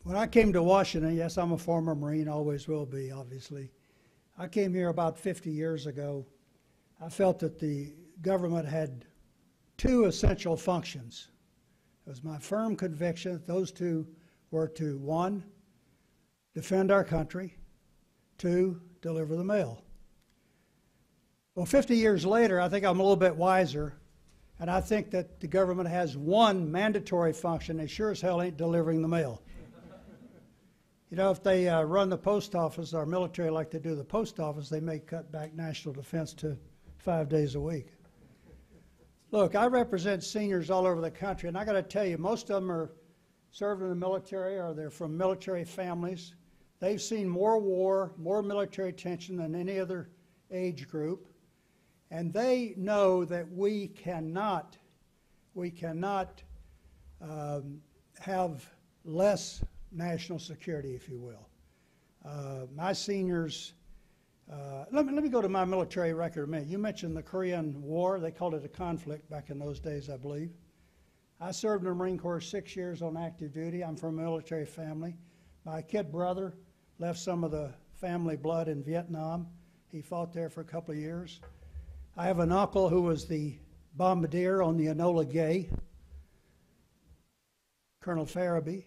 When I came to Washington, yes, I'm a former Marine, always will be, obviously. I came here about 50 years ago. I felt that the government had two essential functions. It was my firm conviction that those two were to, one, defend our country, two, deliver the mail. Well, 50 years later, I think I'm a little bit wiser, and I think that the government has one mandatory function. They sure as hell ain't delivering the mail. You know, if they run the post office, our military like they do the post office, they may cut back national defense to 5 days a week. Look, I represent seniors all over the country, and I got to tell you, most of them are served in the military or they're from military families. They've seen more war, more military tension than any other age group, and they know that we cannot have less national security, if you will. My seniors, let me go to my military record a minute. You mentioned the Korean War. They called it a conflict back in those days, I believe. I served in the Marine Corps 6 years on active duty. I'm from a military family. My kid brother left some of the family blood in Vietnam. He fought there for a couple of years. I have an uncle who was the bombardier on the Enola Gay, Colonel Farabee.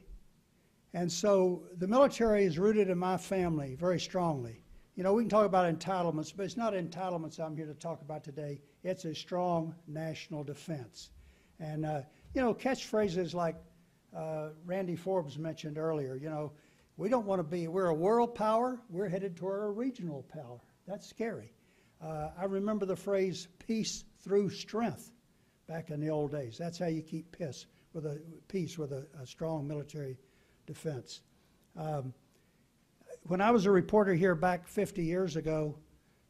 And so the military is rooted in my family very strongly. You know, we can talk about entitlements, but it's not entitlements I'm here to talk about today. It's a strong national defense. And, you know, catchphrases like Randy Forbes mentioned earlier, you know, we don't want to be, we're a world power, we're headed toward a regional power. That's scary. I remember the phrase peace through strength back in the old days. That's how you keep peace with a strong military defense. When I was a reporter here back 50 years ago,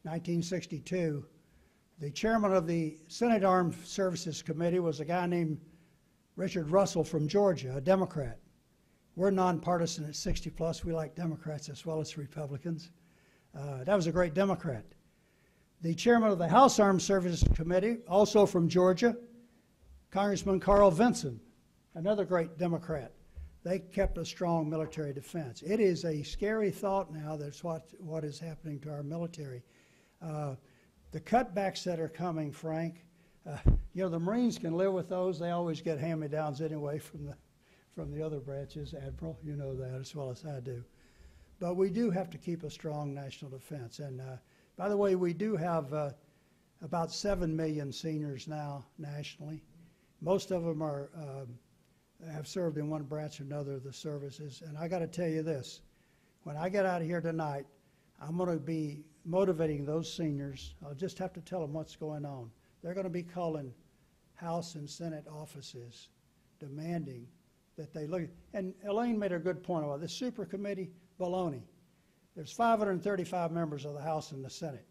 1962, the chairman of the Senate Armed Services Committee was a guy named Richard Russell from Georgia, a Democrat. We're nonpartisan at 60 plus. We like Democrats as well as Republicans. That was a great Democrat. The chairman of the House Armed Services Committee, also from Georgia, Congressman Carl Vinson, another great Democrat. They kept a strong military defense. It is a scary thought now that's what is happening to our military. The cutbacks that are coming, Frank, you know, the Marines can live with those. They always get hand-me-downs anyway from the other branches, Admiral. You know that as well as I do. But we do have to keep a strong national defense. And by the way, we do have about 7 million seniors now nationally. Most of them have served in one branch or another of the services. And I got to tell you this, when I get out of here tonight, I'm going to be motivating those seniors. I'll just have to tell them what's going on. They're going to be calling House and Senate offices demanding that they look. And Elaine made a good point about this super committee, baloney. There's 535 members of the House and the Senate.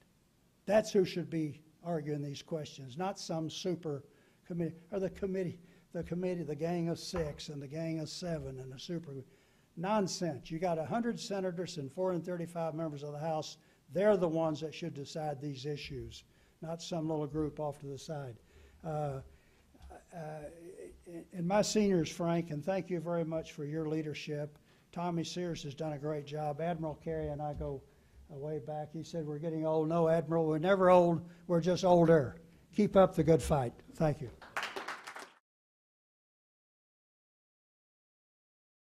That's who should be arguing these questions, not some super committee, or the gang of 6 and the gang of 7 and the super. Nonsense. You got 100 senators and 435 members of the House. They're the ones that should decide these issues, not some little group off to the side. And my seniors, Frank, and thank you very much for your leadership. Tommy Sears has done a great job. Admiral Carey and I go way back. He said, we're getting old. No, Admiral, we're never old. We're just older. Keep up the good fight. Thank you.